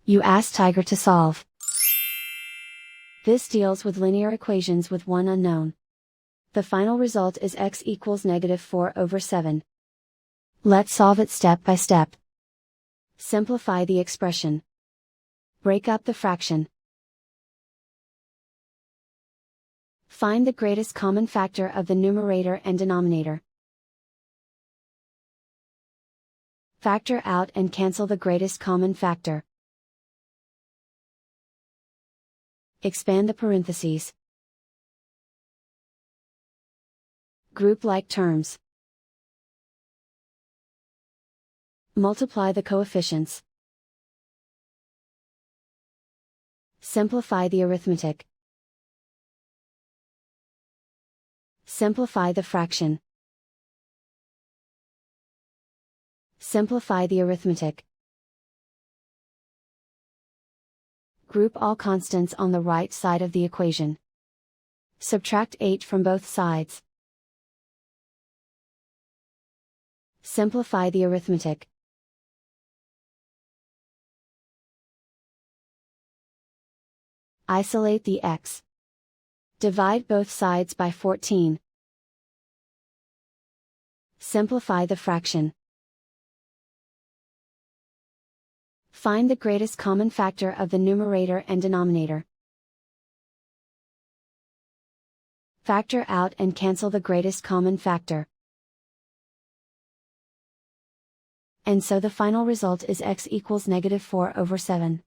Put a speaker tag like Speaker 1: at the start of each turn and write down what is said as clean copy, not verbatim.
Speaker 1: You ask Tiger to solve. This deals with linear equations with one unknown. The final result is x equals -4/7. Let's solve it step by step. Simplify the expression. Break up the fraction. Find the greatest common factor of the numerator and denominator. Factor out and cancel the greatest common factor. Expand the parentheses. Group like terms. Multiply the coefficients. Simplify the arithmetic. Simplify the fraction. Simplify the arithmetic. Group all constants on the right side of the equation. Subtract 8 from both sides. Simplify the arithmetic. Isolate the x. Divide both sides by 14. Simplify the fraction. Find the greatest common factor of the numerator and denominator. Factor out and cancel the greatest common factor. And so the final result is x equals -4/7.